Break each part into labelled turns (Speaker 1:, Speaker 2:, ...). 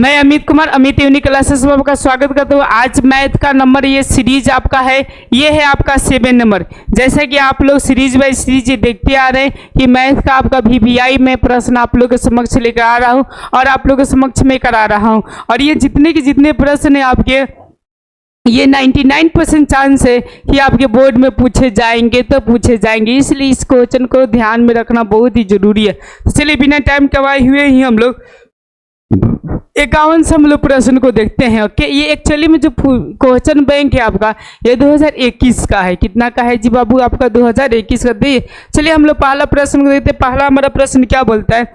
Speaker 1: मैं Amit Kumar Amit unique classes में आपका स्वागत करता हूँ। आज मैथ का नंबर ये सीरीज आपका है, ये है आपका 7 नंबर। जैसा कि आप लोग सीरीज बाय सीरीज देखते आ रहे हैं कि मैथ का आपका VVI में प्रश्न आप लोग के समक्ष लेकर आ रहा हूँ और आप लोग के समक्ष में करा रहा हूँ। और ये जितने के जितने प्रश्न है आपके, ये 99% चांस है कि आपके बोर्ड में पूछे जाएंगे तो पूछे जाएंगे, इसलिए इस क्वेश्चन को ध्यान में रखना बहुत ही जरूरी है। तो चलिए बिना टाइम गवाए हुए ही हम लोग 51 से हम लोग प्रश्न को देखते हैं। ओके, ये एक्चुअली में जो क्वेश्चन बैंक है आपका ये 2021 का है। कितना का है जी बाबू? आपका 2021 का। दी चलिए हम लोग पहला प्रश्न को देखते हैं। पहला हमारा प्रश्न क्या बोलता है?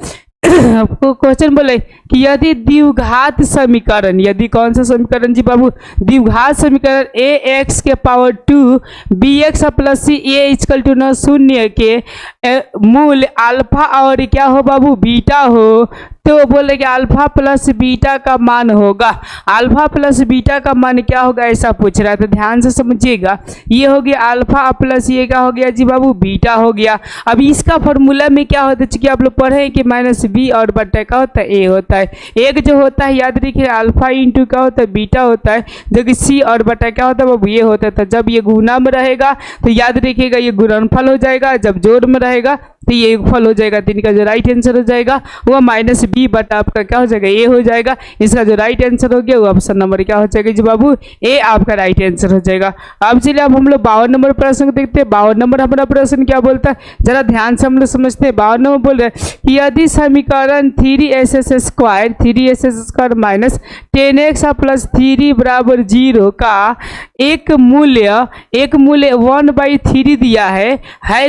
Speaker 1: आपको क्वेश्चन बोले कि यदि द्विघात समीकरण, यदि कौन सा समीकरण जी बाबू? द्विघात समीकरण ax के power 2 bx plus C a equal to 9 शून्य के मूल अल्फा और क्या हो बाबू? बीटा हो, तो बोले कि अल्फा प्लस बीटा का मान होगा। अल्फा प्लस बीटा का मान क्या होगा ऐसा पूछ रहा है, तो ध्यान से समझिएगा। ये हो गया अल्फा प्लस ये क्या हो गया जी बाबू? बीटा हो गया। अब इसका फॉर्मूला में क्या होता है, चूंकि आप लोग पढ़े हैं कि माइनस बी और बटा क्या होता है? ए होता है। एक जो होता है याद रखिए अल्फा इंटू क्या होता है? बीटा होता है, जो कि सी और बटा क्या होता है बाबू? ये होता है। तो जब ये गुना में रहेगा तो याद रखिएगा ये गुणनफल हो जाएगा, जब जोड़ में रहेगा तो ये एक फल हो जाएगा। तो इनका जो राइट आंसर हो जाएगा वो माइनस बी बटा आपका क्या हो जाएगा? ए हो जाएगा। इसका जो राइट आंसर हो गया वो ऑप्शन नंबर क्या हो जाएगा जी बाबू? ए आपका राइट आंसर हो जाएगा। अब चलिए अब हम लोग 52 नंबर प्रश्न को देखते हैं। 52 नंबर हमारा प्रश्न क्या बोलता है, जरा ध्यान से हम लोग समझते हैं। 52 नंबर बोल रहे हैं कि यदि समीकरण 3s² माइनस 10x प्लस 3 बराबर 0 का एक मूल्य 1/3 दिया है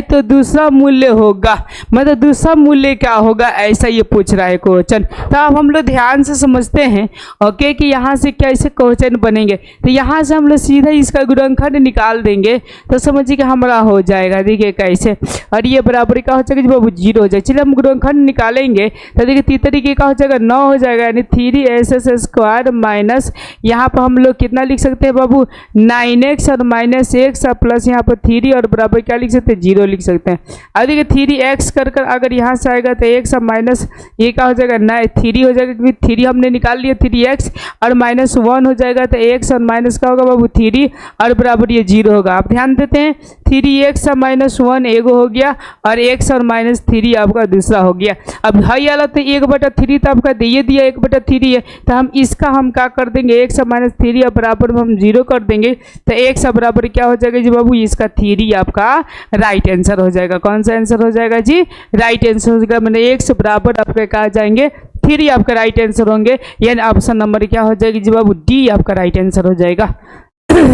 Speaker 1: तो दूसरा मूल्य होगा, मतलब दूसरा मूल्य क्या होगा ऐसा ये पूछ रहा है क्वेश्चन। तो अब हम लोग ध्यान से समझते हैं ओके कि यहाँ से कैसे क्वेश्चन बनेंगे। तो यहाँ से हम लोग सीधा इसका गुणनखंड निकाल देंगे तो समझिए कि हमारा हो जाएगा। देखिए कैसे, और ये बराबर क्या हो जाएगा बाबू? 0 हो जाएगा। चलिए हम गुणनखंड निकालेंगे तो देखिए तीसरी के क्या हो जाएगा? 9 हो जाएगा, यानी 3s² माइनस यहाँ पर हम लोग कितना लिख सकते हैं बाबू? 9x और माइनस x प्लस यहाँ पर 3 और बराबर क्या लिख सकते हैं? 0 लिख सकते हैं। अब देखिए 3x कर अगर यहाँ से आएगा तो x माइनस ये क्या हो जाएगा? 3 हो जाएगा, क्योंकि 3 हमने निकाल लिया। 3x और माइनस 1 हो जाएगा तो x और माइनस का होगा बाबू? 3 और बराबर ये 0 होगा। आप ध्यान देते हैं 3x माइनस 1 एगो हो गया और x और माइनस 3 आपका दूसरा हो गया। अब हाई वाला तो 1/3 तो आपका दे दिया 1/3 है, तो हम इसका हम क्या कर देंगे? x माइनस 3 और बराबर में हम 0 कर देंगे तो x बराबर क्या हो जाएगा जी बाबू? इसका 3 आपका राइट आंसर हो जाएगा। कौन सा आंसर हो जाएगा जी? राइट आंसर हो जाएगा। मैंने x बराबर आपके कहा जाएंगे 3 आपका राइट आंसर होंगे, यानी ऑप्शन नंबर क्या हो जाएगी जी बाबू? डी आपका राइट आंसर हो जाएगा।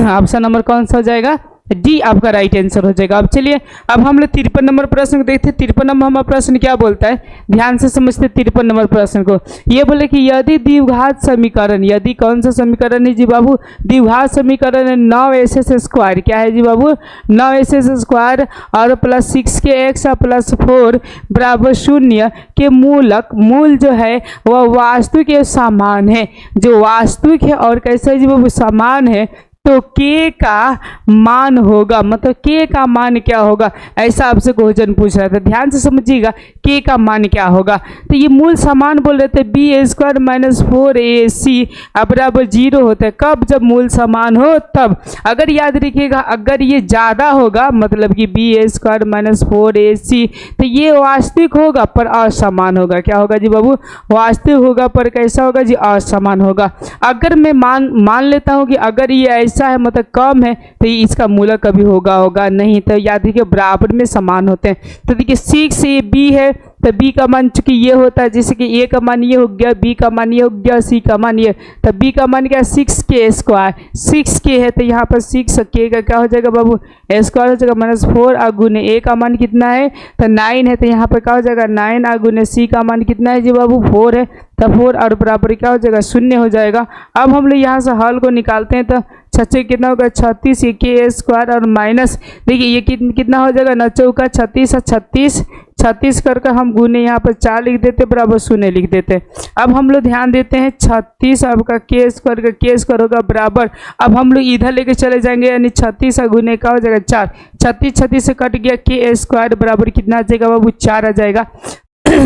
Speaker 1: ऑप्शन नंबर कौन सा हो जाएगा? डी आपका राइट आंसर हो जाएगा। अब चलिए अब हम लोग 53 नंबर प्रश्न को देखते हैं। 53 नंबर हमारा प्रश्न क्या बोलता है, ध्यान से समझते 53 नंबर प्रश्न को। ये बोले कि यदि द्विघात समीकरण, यदि कौन सा समीकरण है जी बाबू? द्विघात समीकरण है 9s² क्या है जी बाबू? 9s² और प्लस 6x प्लस 4 बराबर 0 के मूल जो है वह वास्तविक या समान है। जो वास्तविक है और कैसा है जी बाबू? समान है, तो k का मान होगा, मतलब k का मान क्या होगा ऐसा आपसे क्वेश्चन पूछ रहा था। ध्यान से समझिएगा k का मान क्या होगा। तो ये मूल समान बोल रहे थे b² माइनस 4ac बराबर 0 होता है। कब? जब मूल समान हो तब। अगर याद रखिएगा अगर ये ज़्यादा होगा मतलब कि b² माइनस 4ac तो ये वास्तविक होगा पर असमान होगा। क्या होगा जी बाबू? वास्तविक होगा पर कैसा होगा जी? असमान होगा। अगर मैं मान लेता हूँ कि अगर ये ऐसा है मतलब कम है तो इसका मूल्य कभी होगा नहीं, तो याद रखिए बराबर में समान होते हैं। तो देखिए 6 ये b है तो b का मान चूंकि ये होता है, जैसे कि a का मान ये हो गया, b का मान ये हो गया, c का मान ये, तो b का मान क्या? 6k²। 6k है तो यहाँ पर 6k का क्या हो जाएगा बाबू? स्क्वायर हो जाएगा माइनस 4 अगुने a का मान कितना है? तो 9 है, तो यहाँ पर क्या हो जाएगा? 9 अगुने c का मान कितना है जी बाबू? 4 है, तो 4 और बराबर क्या हो जाएगा? 0 हो जाएगा। अब हम लोग यहाँ से हल को निकालते हैं तो 6 कितना होगा? 36 k² और माइनस देखिए ये कितना हो जाएगा? 9 चौका 36 और 36 करके हम गुने यहाँ पर 4 लिख देते बराबर 0 लिख देते। अब हम लोग ध्यान देते हैं 36 आपका k² का k² होगा बराबर, अब हम लोग इधर लेके चले जाएंगे यानी 36 गुने का हो जाएगा 4। 36 से कट गया k² बराबर कितना आ जाएगा बाबू? 4 आ जाएगा।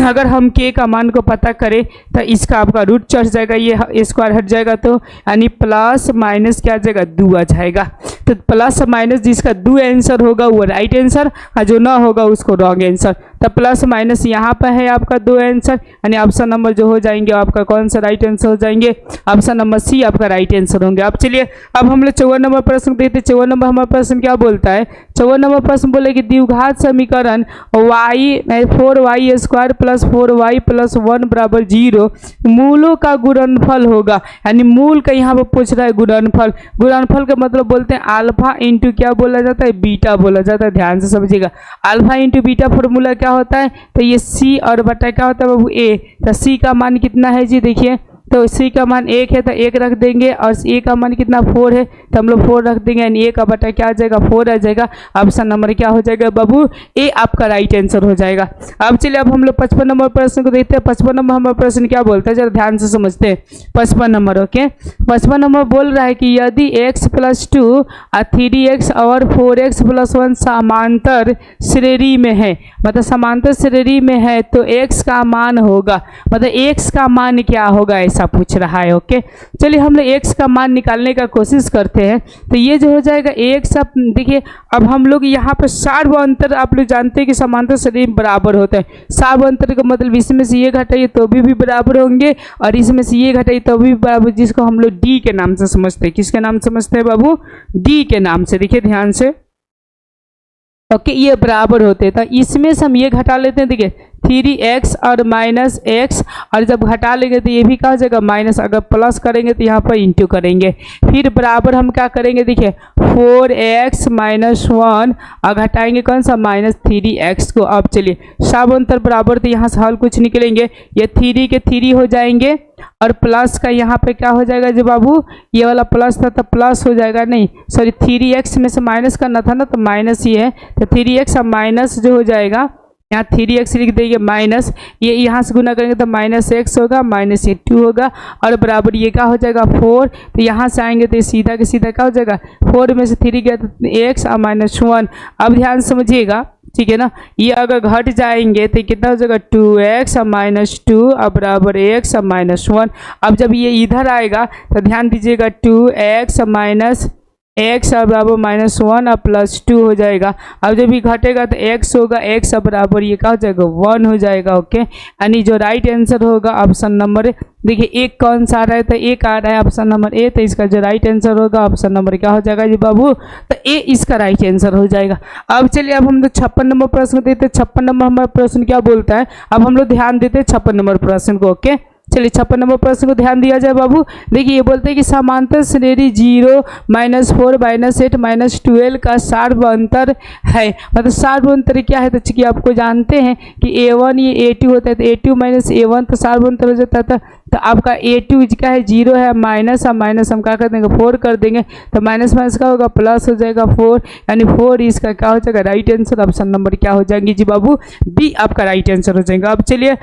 Speaker 1: अगर हम k का मान को पता करें तो इसका आपका रूट चढ़ जाएगा, ये स्क्वायर हट जाएगा, तो यानी प्लस माइनस क्या आ जाएगा, 2 आ जाएगा। तो प्लस माइनस जिसका 2 आंसर होगा वो राइट आंसर, और जो ना होगा उसको रॉन्ग आंसर। तो प्लस माइनस यहाँ पर है आपका 2 आंसर, यानी ऑप्शन नंबर जो हो जाएंगे आपका कौन सा राइट आंसर हो जाएंगे, ऑप्शन नंबर सी आपका राइट आंसर होंगे। अब चलिए अब हम लोग 54 नंबर प्रश्न देखते हैं। 54 नंबर हमारा प्रश्न क्या बोलता है, 54 नंबर प्रश्न बोले कि द्विघात समीकरण y 4y square plus 4y plus 1 बराबर 0 मूलों का गुणनफल होगा। यानी मूल का यहाँ पर पूछ रहा है गुणनफल। गुणनफल का मतलब बोलते हैं अल्फा इंटू क्या बोला जाता है, बीटा बोला जाता है। ध्यान से समझिएगा, अल्फा इंटू बीटा फॉर्मूला क्या होता है, तो ये सी और बटा क्या होता है बाबू, ए। तो सी का मान कितना है जी, देखिए तो सी का मान 1 है तो 1 रख देंगे, और ए का मान कितना 4 है तो हम लोग 4 रख देंगे, यानी ए का बटा क्या आ जाएगा, 4 आ जाएगा। ऑप्शन नंबर क्या हो जाएगा बाबू, ए आपका राइट आंसर हो जाएगा। अब चलिए अब हम लोग 55 नंबर प्रश्न को देखते हैं। 55 नंबर हमारा प्रश्न क्या बोलता है, जरा ध्यान से समझते हैं। 55 नंबर ओके, 55 नंबर बोल रहा है कि यदि x + 2 और 3x और 4x + 1 समांतर श्रेणी में है, मतलब समांतर श्रेणी में है तो x का मान होगा, मतलब x का मान क्या होगा ऐसा पूछ रहा है। ओके चलिए हम लोग x का मान निकालने का कोशिश करते हैं। तो ये जो हो जाएगा x, अब देखिए अब हम लोग यहाँ पर सार्वअंतर, आप लोग जानते हैं कि समांतर श्रेणी बराबर होता है। सार्वअंतर का मतलब इसमें से ये घटाइए तो भी बराबर होंगे, और इसमें से ये घटाइए तो भी बराबर, जिसको हम लोग d के नाम से समझते हैं। किसके नाम से समझते हैं बाबू, d के नाम से। देखिए ध्यान से ओके, ये बराबर होते हैं तो इसमें से हम ये घटा लेते हैं। देखिए 3x और -x, और जब घटा लेंगे तो ये भी कहा जाएगा माइनस, अगर प्लस करेंगे तो यहाँ पर इंटू करेंगे, फिर बराबर हम क्या करेंगे, देखिए 4x - 1 और घटाएंगे कौन सा, -3x को। अब चलिए सार्वअंतर बराबर, तो यहाँ से हल कुछ निकलेंगे, ये 3 के 3 हो जाएंगे, और प्लस का यहाँ पे क्या हो जाएगा जी बाबू, ये वाला प्लस था तो प्लस हो जाएगा, नहीं सॉरी 3x में से माइनस करना था ना, तो माइनस ही है, तो 3x और माइनस जो हो जाएगा, यहाँ 3x लिख देंगे माइनस, ये यहाँ से गुना करेंगे तो -x होगा, -2 होगा, और बराबर ये क्या हो जाएगा 4। तो यहाँ से आएंगे तो ये सीधा के सीधा क्या हो जाएगा, 4 में से 3 गया तो x और -1। अब ध्यान समझिएगा, ठीक है ना, ये अगर घट जाएंगे तो कितना हो जाएगा 2x और -2 और बराबर x और -1। अब जब ये इधर आएगा तो ध्यान दीजिएगा 2x और x और बराबर -1 और +2 हो जाएगा। अब जब ये घटेगा तो x होगा, x और बराबर ये क्या हो जाएगा 1 हो जाएगा। ओके यानी जो राइट आंसर होगा ऑप्शन नंबर, देखिए एक कौन सा आ रहा है, तो एक आ रहा है ऑप्शन नंबर ए, तो इसका जो राइट आंसर होगा ऑप्शन नंबर क्या हो जाएगा जी बाबू, तो ए इसका राइट आंसर हो जाएगा। अब चलिए अब हम लोग 56 नंबर प्रश्न देते हैं। 56 नंबर हमारा प्रश्न क्या बोलता है, अब हम लोग ध्यान देते हैं 56 नंबर प्रश्न को। ओके चलिए 56 नंबर प्रश्न को ध्यान दिया जाए बाबू। देखिए ये बोलते हैं कि समांतर श्रेणी 0 -4 -8 -12 का सार्वअंतर है। मतलब सार्वअंतर क्या है, तो चूंकि आपको जानते हैं कि a1 ये a2 होता है, तो a2 - a1 तो सार्वअंतर हो जाता था। तो आपका a2 क्या है 0 है, माइनस, और माइनस हम क्या कर देंगे 4 कर देंगे, तो माइनस माइनस का होगा प्लस हो जाएगा 4, यानी 4 इसका क्या हो जाएगा राइट आंसर। ऑप्शन नंबर क्या हो जाएंगे जी बाबू, बी आपका राइट आंसर हो जाएगा। अब चलिए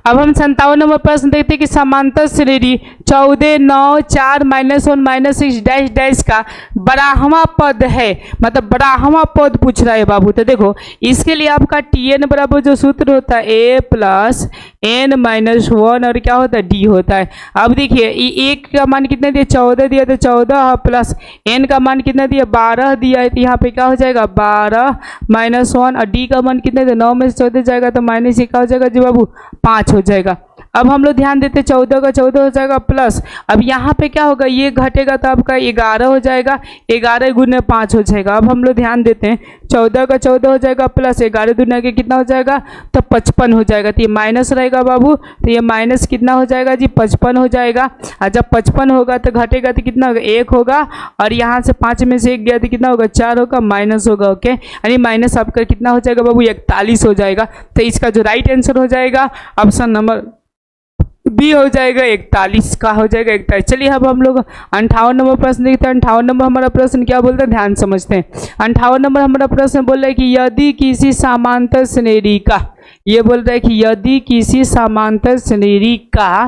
Speaker 1: अब हम 57 नंबर प्रश्न देखते हैं कि समांतर श्रेणी 14 9 4 -1 -6 डैश डैश का बराहवा पद है। मतलब बराहवा पद पूछ रहा है बाबू। तो देखो इसके लिए आपका tn बराबर जो सूत्र होता है a + n - 1 और क्या होता है d होता है। अब देखिए एक का मान कितना दिया 14 दिया, तो 14 प्लस n का मान कितना दिया 12 दिया है, तो यहाँ पे क्या हो जाएगा 12 -1, और d का मान कितना दिया 9 में से 14 जाएगा तो माइनस क्या हो जाएगा जी बाबू 5 हो जाएगा। अब हम लोग ध्यान देते 14 का 14 हो जाएगा प्लस, अब यहाँ पे क्या होगा ये घटेगा तो आपका 11 हो जाएगा, 11 × 5 हो जाएगा। अब हम लोग ध्यान देते हैं 14 का 14 हो जाएगा प्लस 11 दूना के कितना हो जाएगा, तो 55 हो जाएगा। तो ये माइनस रहेगा बाबू, तो ये माइनस कितना हो जाएगा जी 55 हो जाएगा। और जब 55 होगा तो घटेगा तो कितना होगा 1 होगा, और यहाँ से 5 में से 1 गया तो कितना होगा 4 होगा, माइनस होगा। ओके यानी माइनस आपका कितना हो जाएगा बाबू 41 हो जाएगा। तो इसका जो राइट आंसर हो जाएगा ऑप्शन नंबर बी हो जाएगा 41 का हो जाएगा 41। चलिए अब हम लोग 58 नंबर प्रश्न देखते हैं। 58 नंबर हमारा प्रश्न क्या बोलते हैं, ध्यान समझते हैं। 58 नंबर हमारा प्रश्न बोल रहा है कि यदि किसी समांतर श्रेणी का, ये बोल रहा है कि यदि किसी समांतर श्रेणी का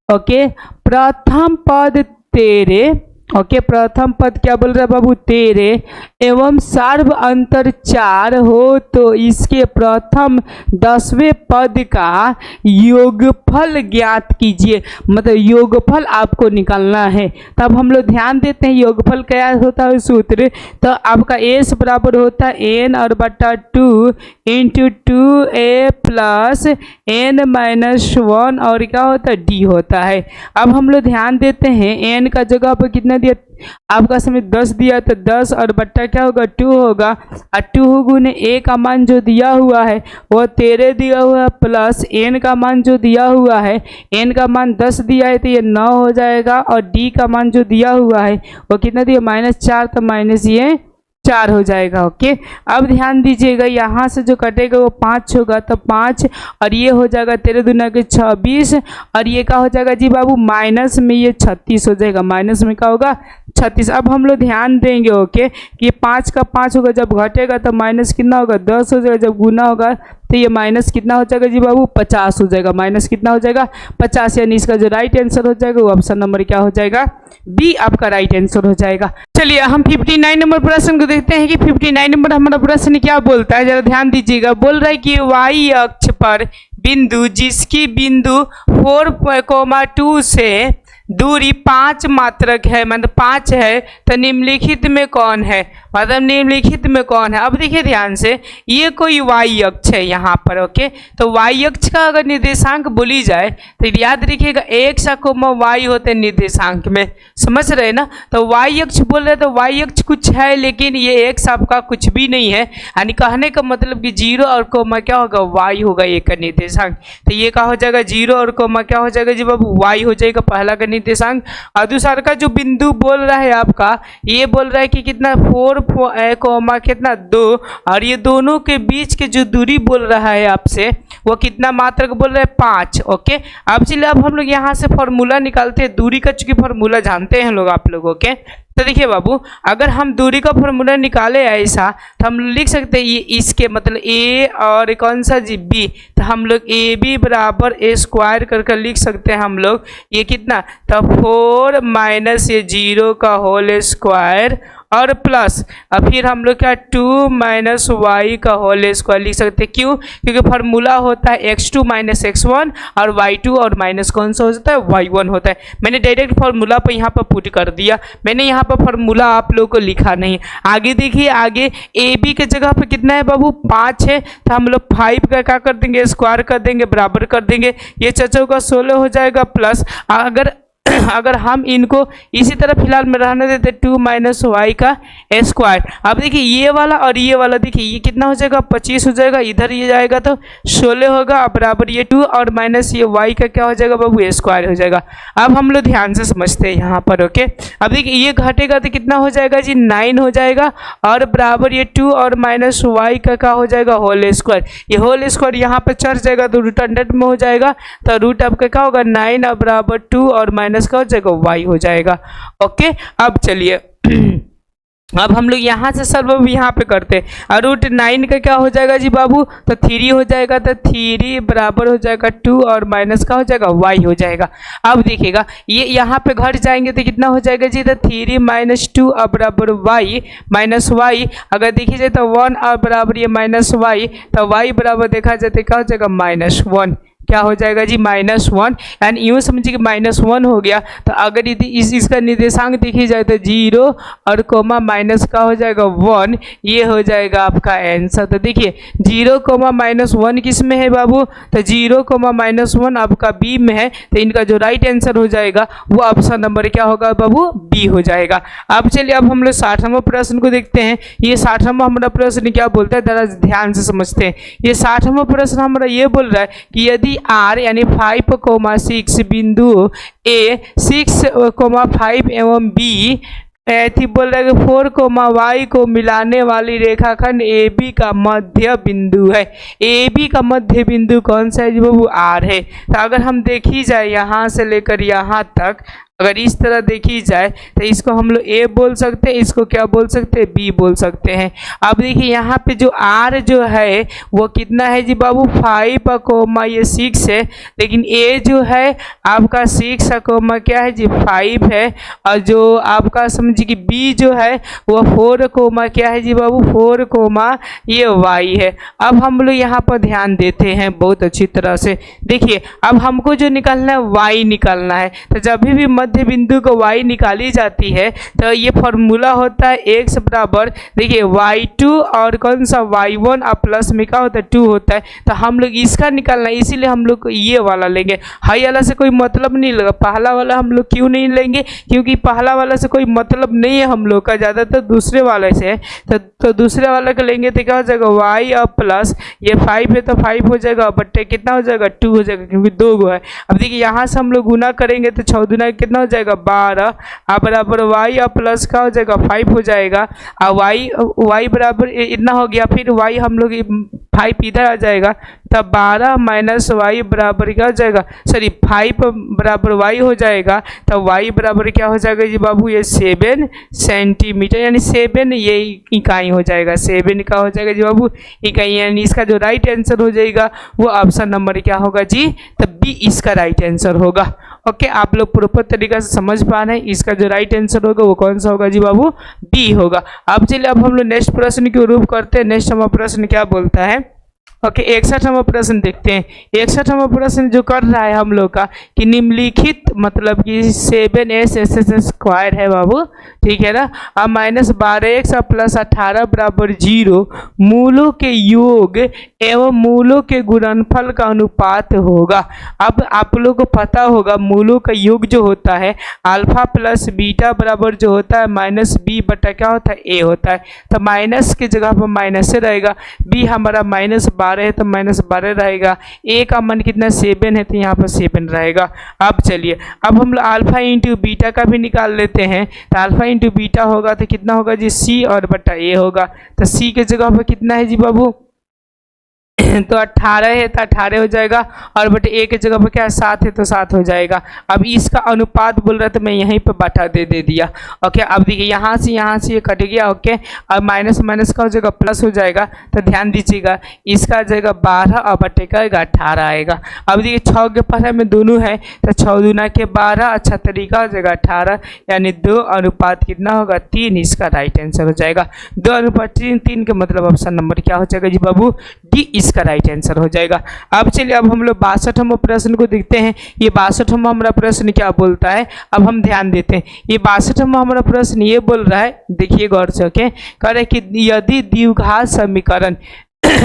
Speaker 1: ओके प्रथम पद तेरे ओके, प्रथम पद क्या बोल रहा है बाबू, 13 एवं सर्व अंतर 4 हो तो इसके प्रथम 10वें पद का योगफल ज्ञात कीजिए। मतलब योगफल आपको निकालना है। तब हम लोग ध्यान देते हैं योगफल क्या होता है सूत्र। तो आपका एस बराबर होता है एन और बटा 2 into 2a plus n minus 1 और क्या होता है डी होता है। अब हम लोग ध्यान देते हैं एन का जगह पर कितना दिया आपका समय 10 दिया तो 10 और बट्टा क्या होगा 2 होगा और 2 गुने a का मान जो दिया हुआ है वो 13 दिया हुआ है प्लस n का मान जो दिया हुआ है n का मान 10 दिया है तो ये 9 हो जाएगा और d का मान जो दिया हुआ है वो कितना दिया -4 तो माइनस ये 4 हो जाएगा। ओके, अब ध्यान दीजिएगा यहाँ से जो कटेगा वो 5 होगा तो 5 और ये हो जाएगा 13 दूना के 26 और ये क्या हो जाएगा जी बाबू माइनस में ये 36 हो जाएगा। माइनस में क्या होगा 36। अब हम लोग ध्यान देंगे ओके कि 5 का 5 होगा जब घटेगा तो माइनस कितना होगा 10 हो जाएगा। जब गुना होगा तो ये माइनस कितना हो जाएगा जी बाबू 50 हो जाएगा। माइनस कितना हो जाएगा 50, यानी इसका जो राइट आंसर हो जाएगा वो ऑप्शन नंबर क्या हो जाएगा बी आपका राइट आंसर हो जाएगा। चलिए हम 59 नंबर प्रश्न को देखते हैं कि 59 नंबर हमारा प्रश्न क्या बोलता है, जरा ध्यान दीजिएगा। बोल रहा है कि y अक्ष पर बिंदु जिसकी बिंदु 4,2 से दूरी 5 मात्रक है, मतलब 5 है, तो निम्नलिखित में कौन है, मतलब निम्नलिखित में कौन है। अब देखिए ध्यान से, ये कोई y अक्ष है यहाँ पर। ओके, तो y अक्ष का अगर निर्देशांक बोली जाए तो याद रखिएगा x y होते हैं निर्देशांक में, समझ रहे ना। तो y अक्ष बोल रहे तो y अक्ष कुछ है लेकिन ये x आपका कुछ भी नहीं है, यानी कहने का मतलब कि 0 और कोमा क्या होगा y होगा एक का निर्देशांक। तो ये क्या हो जाएगा 0 और कोमा क्या हो जाएगा जी बाबू y हो जाएगा पहला का निर्देशांक। और दूसरा का जो बिंदु बोल रहा है आपका, ये बोल रहा है कि कितना 4 कोमा कितना 2 और ये दोनों के बीच के जो दूरी बोल रहा है आपसे वो कितना मात्रक बोल रहा है 5। ओके, अब चलिए अब हम लोग यहाँ से फॉर्मूला निकालते हैं दूरी का, चूंकि फॉर्मूला जानते हैं लोग आप लोग। ओके, तो देखिए बाबू अगर हम दूरी का फॉर्मूला निकाले ऐसा तो हम लिख सकते हैं ये इसके मतलब a और कौन सा जी b, तो हम लोग ए बी बराबर a स्क्वायर करके लिख सकते हैं हम लोग ये कितना, तो 4 माइनस ये 0 का होल स्क्वायर और प्लस अब फिर हम लोग क्या 2 माइनस वाई का होल स्क्वायर लिख सकते हैं। क्यों, क्योंकि फार्मूला होता है x2 माइनस x1 और y2 और माइनस कौन सा होता है y1 होता है। मैंने डायरेक्ट फार्मूला पर यहाँ पर पुट कर दिया, मैंने यहाँ पर फार्मूला आप लोगों को लिखा नहीं। आगे देखिए, आगे ए बी के जगह पर कितना है बाबू 5 है, तो हम लोग 5 का क्या कर देंगे स्क्वायर कर देंगे बराबर कर देंगे, ये 4 का 16 हो जाएगा प्लस अगर हम इनको इसी तरह फिलहाल में रहने देते 2 माइनस वाई का स्क्वायर। अब देखिए ये वाला और ये वाला देखिए ये कितना हो जाएगा 25 हो जाएगा, इधर ये जाएगा तो 16 होगा बराबर ये 2 और माइनस ये वाई का क्या हो जाएगा बाबू स्क्वायर हो जाएगा। अब हम लोग ध्यान से समझते हैं यहाँ पर। ओके, अब देखिए ये घटेगा तो कितना हो जाएगा जी 9 हो जाएगा और बराबर ये 2 और माइनस वाई का क्या हो जाएगा होल स्क्वायर। ये होल स्क्वायर यहाँ पर चढ़ जाएगा तो रूट अंडर में हो जाएगा, तो रूट आपका क्या होगा 9 और बराबर 2 और माइनस का हो जाएगा y हो जाएगा। ओके, अब चलिए अब हम लोग यहाँ से सर्व यहाँ पे करते हैं और रूट 9 का क्या हो जाएगा जी बाबू, तो 3 हो जाएगा, तो 3 बराबर हो जाएगा 2 और माइनस का हो जाएगा y हो जाएगा। अब देखिएगा ये यहाँ पे घट जाएंगे तो कितना हो जाएगा जी, तो 3 माइनस 2 और बराबर y माइनस y, अगर देखी जाए तो 1 और बराबर ये माइनस y, तो y बराबर देखा जाए तो क्या हो जाएगा -1, क्या हो जाएगा जी -1। यानी यूँ समझिए कि -1 हो गया। तो अगर यदि इसका निर्देशांक देखी जाए तो 0 और कोमा माइनस का हो जाएगा 1, ये हो जाएगा आपका आंसर। तो देखिए 0 कोमा -1 किस में है बाबू, तो 0 कोमा -1 आपका बी में है, तो इनका जो राइट आंसर हो जाएगा वो ऑप्शन नंबर क्या होगा बाबू बी हो जाएगा। अब चलिए अब हम लोग 60वां प्रश्न को देखते हैं। ये 60वां हमारा प्रश्न क्या बोलता है, जरा ध्यान से समझते हैं। ये 60वां प्रश्न हमारा ये बोल रहा है कि यदि r यानी 5,6 बिंदु a 6,5 एवं b थी बोल रहा है कि 4,y को मिलाने वाली रेखाखंड AB का मध्य बिंदु है। AB का मध्य बिंदु कौन सा है जी बाबू r है। तो अगर हम देखी जाए यहाँ से लेकर यहाँ तक अगर इस तरह देखी जाए तो इसको हम लोग ए बोल सकते हैं, इसको क्या बोल सकते हैं, बी बोल सकते हैं। अब देखिए यहाँ पे जो आर जो है वो कितना है जी बाबू 5 कोमा ये 6 है, लेकिन ए जो है आपका 6 कोमा क्या है जी 5 है, और जो आपका समझिए कि बी जो है वो 4 कोमा क्या है जी बाबू 4 कोमा ये वाई है। अब हम लोग यहाँ पर ध्यान देते हैं बहुत अच्छी तरह से। देखिए अब हमको जो निकालना है वाई निकालना है, तो जब भी मध्य बिंदु को वाई निकाली जाती है तो ये फॉर्मूला होता है एक्स बराबर, देखिए y2 और कौन सा y1 और प्लस में क्या होता है 2 होता है, तो हम लोग इसका निकालना है, इसीलिए हम लोग ये वाला लेंगे। हाई वाला से कोई मतलब नहीं लगा, पहला वाला हम लोग क्यों नहीं लेंगे, क्योंकि पहला वाला से कोई मतलब नहीं है हम लोग का, ज़्यादातर दूसरे वाले से है। तो दूसरे वाला का लेंगे तो क्या हो जाएगा y और प्लस ये 5 है तो 5 हो जाएगा, बट्टे कितना हो जाएगा 2 हो जाएगा, क्योंकि 2 गो है। अब देखिए यहाँ से हम लोग गुना करेंगे तो 6 दूना कितना हो जाएगा 12 बराबर y और प्लस का हो जाएगा 5 हो जाएगा, और y बराबर इतना हो गया, फिर y हम लोग 5 इधर आ जाएगा, तब 12 माइनस वाई बराबर क्या हो जाएगा, सॉरी 5 बराबर y हो जाएगा, तब y बराबर क्या हो जाएगा जी बाबू ये 7 सेंटीमीटर, यानी 7 ये इकाई हो जाएगा, 7 का हो जाएगा जी बाबू इकाई, यानी इसका जो राइट आंसर हो जाएगा वो ऑप्शन नंबर क्या होगा जी, तब बी इसका राइट आंसर होगा। ओके, आप लोग प्रॉपर तरीका से समझ पा रहे हैं, इसका जो राइट आंसर होगा वो कौन सा होगा जी बाबू, बी होगा। अब चलिए अब हम लोग नेक्स्ट प्रश्न की रूप करते हैं। नेक्स्ट हमारा प्रश्न क्या बोलता है, ओके 61वां प्रश्न देखते हैं। 61वां प्रश्न जो कर रहा है हम लोग का कि निम्नलिखित मतलब कि 7s स्क्वायर है बाबू, ठीक है ना, अब माइनस 12x प्लस 18 बराबर 0 मूलों के योग एवं मूलों के गुणनफल का अनुपात होगा। अब आप लोग को पता होगा मूलों का योग जो होता है अल्फा प्लस बीटा बराबर जो होता है माइनस बी बटा क्या होता है ए होता है, तो माइनस की जगह पर माइनस से रहेगा, बी हमारा माइनस 12 है तो माइनस 12 रहेगा, ए का मान कितना 7 है तो यहाँ पर 7 रहेगा। अब चलिए अब हम लोग अल्फा इंटू बीटा का भी निकाल लेते हैं, तो अल्फा इंटू बीटा होगा तो कितना होगा जी सी और बटा ए होगा, तो सी के जगह पर कितना है जी बाबू तो 18 है तो 18 हो जाएगा, और बट ए के जगह पर क्या है 7 है तो 7 हो जाएगा। अब इसका अनुपात बोल रहा था मैं यहीं पर बटा दे दिया। ओके, अब देखिए यहाँ से ये कट गया। ओके, अब माइनस माइनस का हो जाएगा प्लस हो जाएगा, तो ध्यान दीजिएगा इसका आ जाएगा 12 और बटे का 18 आएगा। अब देखिए 6 के पहले में दोनों है तो 6 दूना के 12 अच्छा तरीका हो जाएगा 18, यानी 2 अनुपात कितना होगा 3, इसका राइट आंसर हो जाएगा 2 अनुपात 3 के मतलब ऑप्शन नंबर क्या हो जाएगा जी बाबू डी, इसका राइट आंसर हो जाएगा। अब चलिए अब हम लोग 62वां प्रश्न को देखते हैं। ये 62वां हमारा प्रश्न क्या बोलता है, अब हम ध्यान देते हैं। ये 62वां हमारा प्रश्न ये बोल रहा है, देखिए गौर से। ओके, कह रहे कि यदि द्विघात समीकरण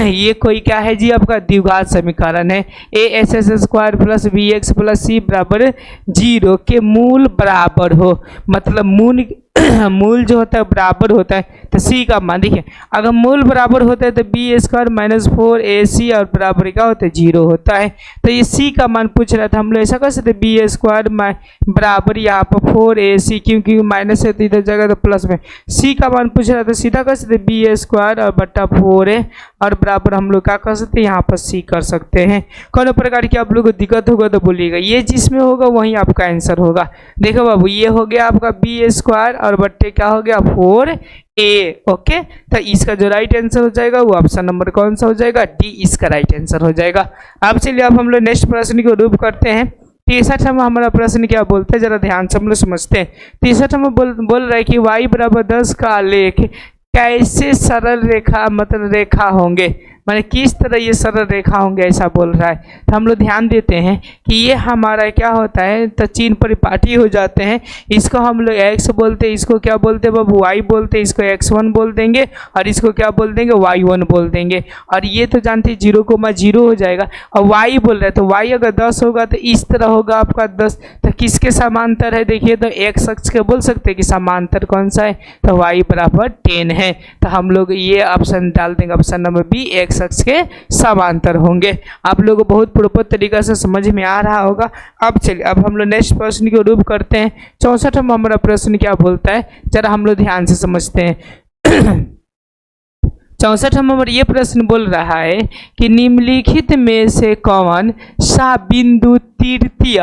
Speaker 1: ये कोई क्या है जी आपका द्विघात समीकरण है, a x x square plus b x plus c बराबर 0 के मूल बराबर हो, मतलब मूल जो होता है बराबर होता है, तो सी का मान देखिए अगर मूल बराबर होता है तो बी स्क्वायर माइनस 4ac और बराबर क्या होता है 0 होता है, तो ये सी का मान पूछ रहा था। हम लोग ऐसा कर सकते बी स्क्वायर बराबर यहाँ पर 4ac, क्योंकि माइनस है तो इधर जगह तो प्लस में सी का मान पूछ रहा था, सीधा कर सकते बी स्क्वायर और बट्टा 4a और बराबर हम लोग क्या कर सकते हैं यहाँ पर सी कर सकते हैं। कोनो प्रकार की आप लोग को दिक्कत होगा तो बोलिएगा, ये जिसमें होगा वहीं आपका आंसर होगा। देखो बाबू ये हो गया आपका बी स्क्वायर और बट्टे क्या हो गया 4a। ओके, तो इसका जो राइट आंसर हो जाएगा वो ऑप्शन नंबर कौन सा हो जाएगा, डी इसका राइट आंसर हो जाएगा। अब चलिए अब हम लोग नेक्स्ट प्रश्न को रूप करते हैं। 63वां हमारा प्रश्न क्या बोलते हैं, जरा ध्यान से हम लोग समझते हैं। 63वां बोल रहा है कि y बराबर 10 का आलेख कैसे सरल रेखा मतलब रेखा होंगे, माने किस तरह ये सरल रेखा होंगे ऐसा बोल रहा है। तो हम लोग ध्यान देते हैं कि ये हमारा क्या होता है तो चिन्ह परिपाटी हो जाते हैं, इसको हम लोग x बोलते हैं, इसको क्या बोलते हैं बाबू y बोलते हैं, इसको x1 बोल देंगे और इसको क्या बोल देंगे y1 बोल देंगे। और ये तो जानते हैं 0,0 हो जाएगा, और y बोल रहे हैं तो y अगर 10 होगा तो इस तरह होगा आपका 10, तो किसके समांतर है देखिए तो x अक्ष के बोल सकते हैं कि समांतर कौन सा है, तो y बराबर 10 है, तो हम लोग ये ऑप्शन डाल देंगे ऑप्शन नंबर बी, x अक्ष के समांतर होंगे। आप लोगों को बहुत प्रॉपर तरीका से समझ में आ रहा होगा। अब चलिए अब हम लोग नेक्स्ट प्रश्न को रूप करते हैं। 64वां हमारा प्रश्न क्या बोलता है, जरा हम लोग ध्यान से समझते हैं। 64वां नंबर ये प्रश्न बोल रहा है कि निम्नलिखित में से कौन सा बिंदु तृतीय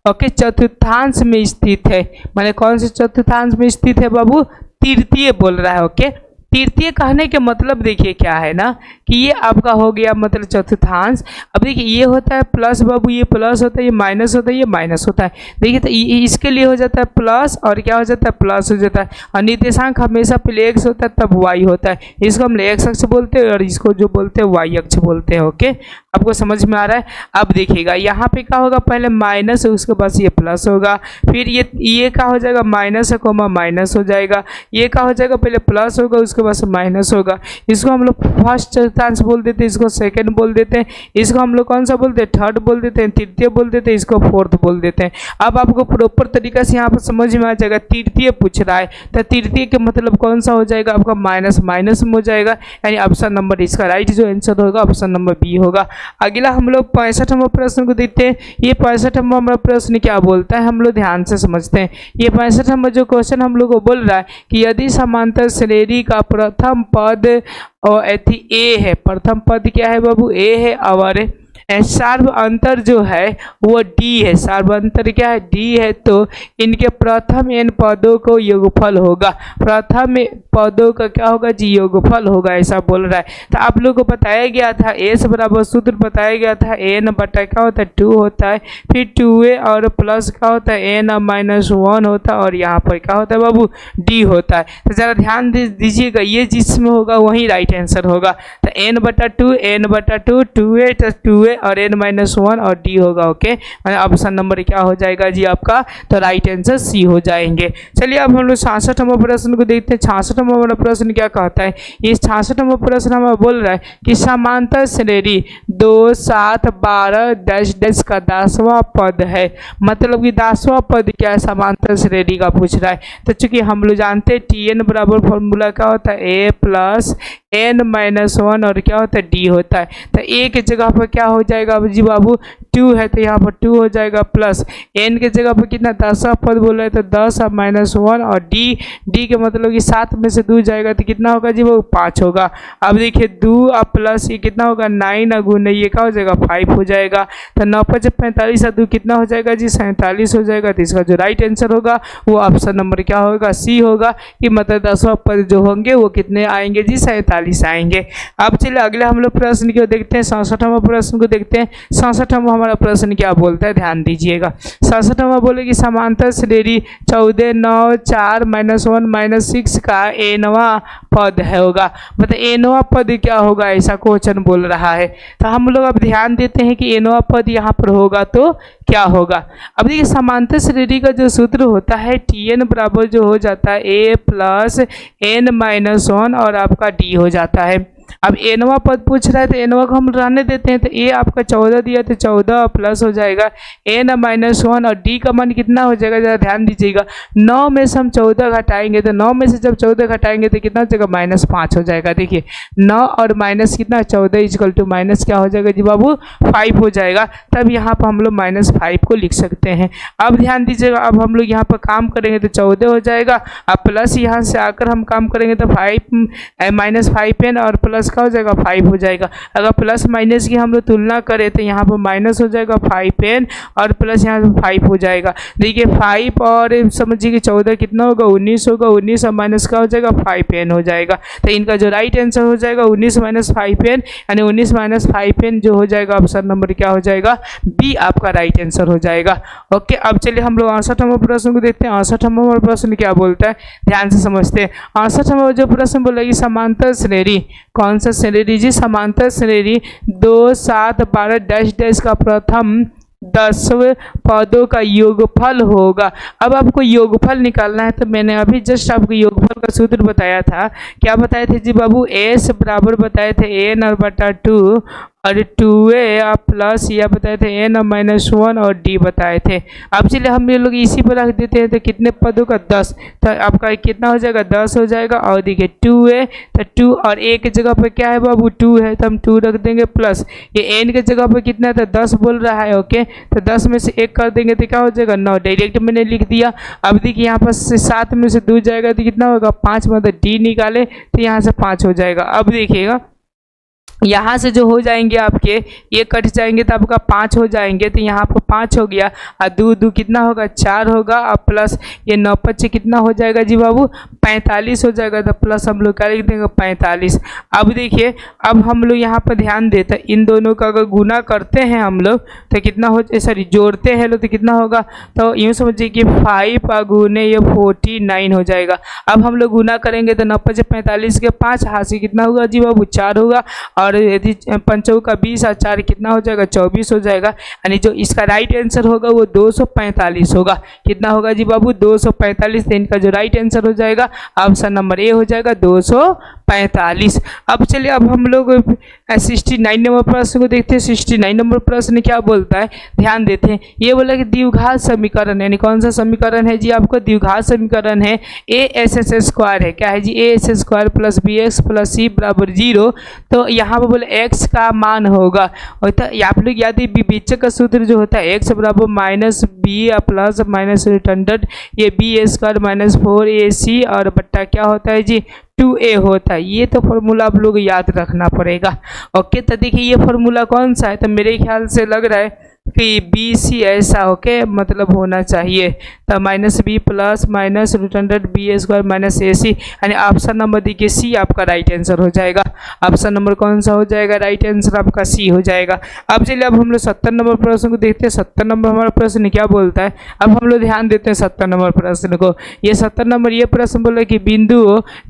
Speaker 1: ओके, चतुर्थांश में स्थित है। माने कौन से चतुर्थांश में स्थित है बाबू? तृतीय बोल रहा है। ओके, तृतीय कहने के मतलब देखिए क्या है ना कि ये आपका हो गया मतलब चतुर्थांश। अब देखिए ये होता है प्लस बाबू, ये प्लस होता है, ये माइनस होता है, ये माइनस होता है। देखिए तो इसके लिए हो जाता है प्लस और क्या हो जाता है? प्लस हो जाता है। और निर्देशांक हमेशा पहले एक्स होता है तब वाई होता है। इसको हम एक्स अक्ष बोलते हैं और इसको जो बोलते हैं वाई अक्ष बोलते हैं। ओके, आपको समझ में आ रहा है? अब देखिएगा यहाँ पे क्या होगा? पहले माइनस है, उसके बाद ये प्लस होगा, फिर ये क्या हो जाएगा? माइनस है कोमा माइनस हो जाएगा। ये क्या हो जाएगा? पहले प्लस होगा, उसके बाद माइनस होगा। इसको हम लोग फर्स्ट चतुर्थांश बोल देते हैं, इसको सेकंड बोल देते हैं, इसको हम लोग कौन सा बोलते हैं? थर्ड बोल देते हैं, तृतीय बोल देते हैं, इसको फोर्थ बोल देते हैं। अब आपको प्रॉपर तरीका से यहाँ पर समझ में आ जाएगा। तृतीय पूछ रहा है तो तृतीय के मतलब कौन सा हो जाएगा? आपका माइनस माइनस में हो जाएगा, यानी ऑप्शन नंबर इसका राइट जो आंसर होगा ऑप्शन नंबर बी होगा। अगला हम लोग 65वां प्रश्न को देखते हैं। ये 65वां प्रश्न क्या बोलता है हम लोग ध्यान से समझते हैं। ये 65वां जो क्वेश्चन हम लोग को बोल रहा है कि यदि समांतर श्रेणी का प्रथम पद और ए है, प्रथम पद क्या है बाबू? ए है, और सार्व अंतर जो है वो डी है। सार्व अंतर क्या है? डी है। तो इनके प्रथम n पदों को योगफल होगा। प्रथम पदों का क्या होगा जी? योगफल होगा, ऐसा बोल रहा है। तो आप लोगों को बताया गया था एस बराबर सूत्र बताया गया था n बटा क्या होता है? 2 होता है, फिर 2a और प्लस क्या होता है? n माइनस 1 होता है, और यहाँ पर क्या होता है बाबू? डी होता है। तो ज़रा ध्यान दीजिएगा, ये जिसमें होगा वही राइट आंसर होगा। तो n बटा 2 2a 2a और n माइनस 1 और डी होगा। ओके, ऑप्शन नंबर क्या हो जाएगा जी आपका? तो राइट आंसर सी हो जाएंगे। चलिए अब हम लोग 66वां प्रश्न को देखते हैं। 66वां प्रश्न क्या कहता है? इस 66वां प्रश्न हमें बोल रहा है कि समांतर श्रेणी 2 7 12 डैश डैश का 10वां पद है। मतलब कि 10वां पद क्या है? समांतर श्रेणी का पूछ रहा है। तो चूंकि हम लोग जानते हैं Tn बराबर फॉर्मूला क्या होता है? a प्लस n माइनस 1 और क्या होता है? डी होता है। तो एक जगह पर क्या हो जाएगा जी बाबू? 2 है तो यहाँ पर 2 हो जाएगा, प्लस n के जगह पर कितना? 10वां पद बोल रहे तो 10 माइनस 1 और डी के मतलब कि 7 में से 2 जाएगा तो कितना होगा जी? वो 5 होगा। अब देखिए 2 और प्लस ये कितना होगा? 9 और गुने ये क्या हो जाएगा? 5 हो जाएगा। तो 9 5 45 और 2 कितना हो जाएगा जी? 47 हो जाएगा। तो इसका जो राइट आंसर होगा वो ऑप्शन नंबर क्या होगा? सी होगा। कि मतलब 10वां पद जो होंगे वो कितने आएंगे जी? 47 आएंगे। अब चलिए अगले हम लोग प्रश्न को देखते हैं। 67वां प्रश्न को देखते हैं। 67वां हमारा प्रश्न क्या बोलता है? ध्यान दीजिएगा। 67वां बोले कि समांतर श्रेणी 14 9 4 माइनस 1 माइनस 6 का nवां पद है होगा। मतलब nवां पद क्या होगा? ऐसा क्वेश्चन बोल रहा है। तो हम लोग अब ध्यान देते हैं कि nवां पद यहाँ पर होगा तो क्या होगा। अब देखिए समांतर श्रेणी का जो सूत्र होता है Tn बराबर जो हो जाता है a प्लस n माइनस 1 और आपका डी हो जाता है। अब nवां पद पूछ रहा है तो nवां को हम रहने देते हैं। तो a आपका 14 दिया तो 14 प्लस हो जाएगा n माइनस 1 और d का मान कितना हो जाएगा? ज़रा ध्यान दीजिएगा। 9 में से हम 14 घटाएंगे तो 9 में से जब 14 घटाएंगे तो कितना हो जाएगा? माइनस 5 हो जाएगा। देखिए 9 और माइनस कितना? 14 इक्वल टू माइनस क्या हो जाएगा जी बाबू? 5 हो जाएगा। तब यहाँ पर हम लोग माइनस 5 को लिख सकते हैं। अब ध्यान दीजिएगा, अब हम लोग यहाँ पर काम करेंगे तो 14 हो जाएगा। अब प्लस यहाँ से आकर हम काम करेंगे तो 5 माइनस 5n और प्लस का हो जाएगा 5 हो जाएगा। अगर प्लस माइनस की हम लोग तुलना करें तो यहाँ पर माइनस हो जाएगा 5n और प्लस यहाँ पर 5 हो जाएगा। देखिए 5 और समझिए कि 14 कितना होगा? 19 होगा। 19 और माइनस का हो जाएगा 5n हो जाएगा। तो इनका जो राइट आंसर हो जाएगा 19 माइनस 5n, यानी 19 माइनस 5n जो हो जाएगा ऑप्शन नंबर क्या हो जाएगा? बी आपका राइट आंसर हो जाएगा। ओके, अब चलिए हम लोग 68वां प्रश्न को देखते हैं। 68वां प्रश्न क्या बोलता है? ध्यान से समझते हैं। 68वां जो प्रश्न बोलेगी समांतर श्रेणी, कौन सा श्रेणी जी? समांतर श्रेणी 2 7 12 डैश डैश का प्रथम 10 पदों का योगफल होगा। अब आपको योगफल निकालना है तो मैंने अभी जस्ट आपको योगफल का सूत्र बताया था। क्या बताए थे जी बाबू? एस बराबर बताए थे n और बटा 2 और 2a प्लस या बताए थे n और माइनस 1 और d बताए थे। अब चलिए हम ये लोग इसी पर रख देते हैं। तो कितने पदों का? 10। तो आपका कितना हो जाएगा? 10 हो जाएगा। और देखिए 2a तो 2 और a की जगह पर क्या है बाबू? 2 है तो हम 2 रख देंगे, प्लस ये n की जगह पर कितना है? तो 10 बोल रहा है। ओके, तो 10 में से 1 कर देंगे तो क्या हो जाएगा? 9। डायरेक्ट मैंने लिख दिया। अब देखिए यहाँ पर 7 में से 2 जाएगा तो कितना होगा? 5। मतलब d निकाले तो यहाँ से 5 हो जाएगा। अब देखिएगा यहाँ से जो हो जाएंगे आपके ये कट जाएंगे तो आपका 5 हो जाएंगे, तो यहाँ पर 5 हो गया और 2 2 कितना होगा 4 होगा और प्लस ये 9 5 कितना हो जाएगा जी बाबू 45 हो जाएगा, तो प्लस हम लोग क्या लिख देंगे 45। अब देखिए अब हम लोग यहाँ पर ध्यान देते हैं इन दोनों का अगर गुना करते हैं हम लोग तो कितना हो सॉरी जोड़ते हैं लोग तो कितना होगा, तो यूँ समझिए कि 5 गुने ये 49 हो जाएगा। अब हम लोग गुना करेंगे तो 9 5 45 के 5 हाथ से कितना होगा जी बाबू 4 होगा और यदि 5 का 20 और 4 कितना हो जाएगा 24 हो जाएगा, यानी जो इसका राइट आंसर होगा वो 245 होगा। कितना होगा जी बाबू 245, तो इनका जो राइट आंसर हो जाएगा ऑप्शन नंबर ए हो जाएगा 245। अब चलिए अब हम लोग 69 नंबर प्रश्न को देखते हैं। 69 नंबर प्रश्न क्या बोलता है ध्यान देते हैं। ये बोला कि द्विघात समीकरण यानी कौन सा समीकरण है जी आपको द्विघात समीकरण है ए एस एस स्क्वायर है, क्या है जी a x square plus b x plus c बराबर 0। तो यहाँ पर बोले x का मान होगा और तो आप लोग याद है विवेचक का सूत्र जो होता है x बराबर माइनस बी प्लस माइनस रिटर्नड ये बी स्क्वायर माइनस 4ac और बट्टा क्या होता है जी 2a होता है। ये तो फार्मूला आप लोग याद रखना पड़ेगा। ओके तो देखिए ये फार्मूला कौन सा है, तो मेरे ख्याल से लग रहा है कि बी सी ऐसा ओके मतलब होना चाहिए, तो minus B plus minus root b square minus a c, यानी ऑप्शन नंबर देखिए सी आपका राइट आंसर हो जाएगा। ऑप्शन नंबर कौन सा हो जाएगा राइट आंसर आपका सी हो जाएगा। अब चलिए अब हम लोग 70 नंबर प्रश्न को देखते हैं। 70 नंबर हमारा प्रश्न क्या बोलता है, अब हम लोग ध्यान देते हैं 70 नंबर प्रश्न को। ये 70 नंबर ये प्रश्न बोला कि बिंदु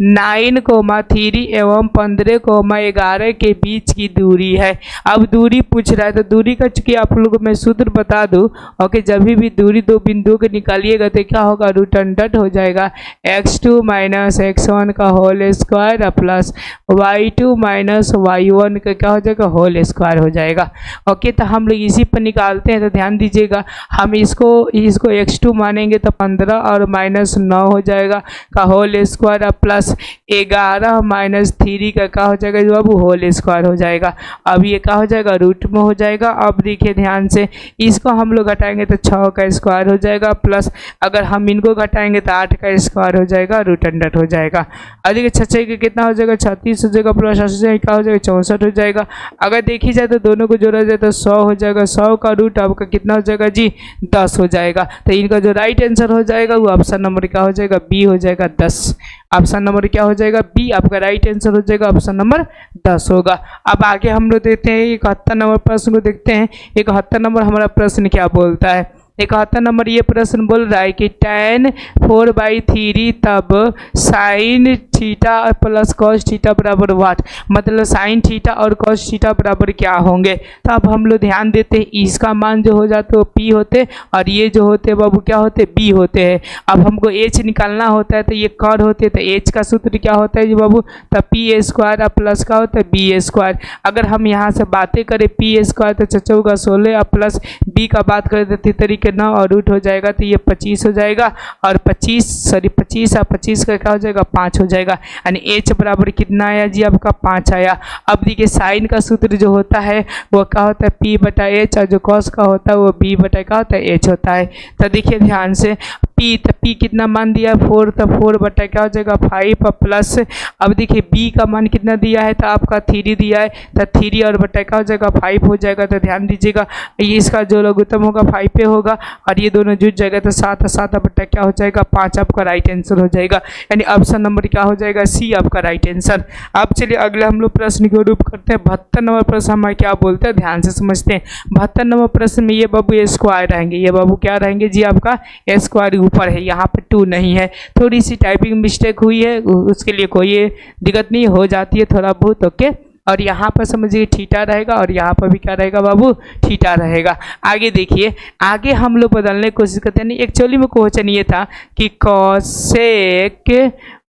Speaker 1: 9,3 एवं 15,11 के बीच की दूरी है। अब दूरी पूछ रहा है तो दूरी का चूंकि आप लोग मैं सूत्र बता दूं ओके, जब भी दूरी दो बिंदुओं के निकालिएगा तो क्या होगा रूट अंडर हो जाएगा x2 माइनस x1 का whole square plus y2 minus y1 का क्या हो जाएगा होल स्क्वायर हो जाएगा। ओके तो हम लोग इसी पर निकालते हैं, तो ध्यान दीजिएगा हम इसको x2 मानेंगे तो 15 और माइनस 9 हो जाएगा का होल स्क्वायर प्लस 11 माइनस 3 का क्या हो जाएगा जो अब होल स्क्वायर हो जाएगा। अब ये क्या हो जाएगा रूट में हो जाएगा। अब देखिए ध्यान से इसको हम लोग घटाएंगे तो 6 का स्क्वायर हो जाएगा प्लस अगर हम इनको घटाएंगे तो 8 का स्क्वायर हो जाएगा रूट अंडर हो जाएगा। अब देखिए 6 का कितना हो जाएगा 36 हो जाएगा प्लस 80 क्या हो जाएगा 64 हो जाएगा। अगर देखी जाए तो दोनों को जोड़ा जाए तो 100 हो जाएगा, 100 का रूट आपका कितना हो जाएगा जी 10 हो जाएगा। तो इनका जो राइट आंसर हो जाएगा वो ऑप्शन नंबर क्या हो जाएगा बी हो जाएगा 10। ऑप्शन नंबर क्या हो जाएगा बी आपका राइट आंसर हो जाएगा ऑप्शन नंबर 10 होगा। अब आगे हम लोग देखते हैं 71 नंबर प्रश्न को देखते हैं। 71 नंबर हमारा प्रश्न क्या बोलता है। 71 नंबर ये प्रश्न बोल रहा है कि tan 4/3 तब sine theta plus cos theta बराबर वाट, मतलब साइन थीटा और कॉस थीटा बराबर क्या होंगे। तो अब हम लोग ध्यान देते हैं इसका मान जो हो जाते वो p होते और ये जो होते बाबू क्या होते b होते हैं। अब हमको h निकालना होता है तो ये कॉड होते हैं, तो h का सूत्र क्या होता है जी बाबू तो p स्क्वायर प्लस का होता है b स्क्वायर। अगर हम यहाँ से बातें करें p स्क्वायर तो चचा का 16 प्लस b का बात करें तो तितरी के 9 और रूट हो जाएगा तो ये 25 हो जाएगा और 25 और 25 का क्या हो जाएगा 5 हो जाएगा, यानी h बराबर कितना आया जी आपका 5 आया। अब देखिए साइन का सूत्र जो होता है वो क्या होता है p बटा h और जो कॉस का होता है वो b बटा क्या होता है h होता है। तो देखिए ध्यान से p तो p कितना मान दिया 4, तो 4 बटा क्या हो जाएगा 5 प्लस अब देखिए b का मान कितना दिया है तो आपका 3 दिया है तो 3 और बटा क्या हो जाएगा 5 हो जाएगा। तो ध्यान दीजिएगा इसका जो लघुत्तम होगा 5 पे होगा और ये दोनों जुट जाएगा तो 7 बटा क्या हो जाएगा 5 आपका राइट आंसर हो जाएगा, यानी ऑप्शन नंबर क्या हो जाएगा सी आपका राइट आंसर। अब चलिए अगले हम लोग प्रश्न को रूप करते हैं। 72 नंबर प्रश्न हमारे क्या बोलते हैं ध्यान से समझते हैं। 72 नंबर प्रश्न में ये बाबू ए स्क्वायर रहेंगे, ये बाबू क्या रहेंगे जी आपका ए स्क्वायर ऊपर है, यहाँ पे 2 नहीं है, थोड़ी सी टाइपिंग मिस्टेक हुई है उसके लिए कोई दिक्कत नहीं हो जाती है थोड़ा बहुत ओके। और यहाँ पर समझिए थीटा रहेगा और यहाँ पर भी क्या रहेगा बाबू थीटा रहेगा। आगे देखिए आगे हम लोग बदलने की कोशिश करते हैं। एक्चुअली में क्वेश्चन ये था कि कॉसेक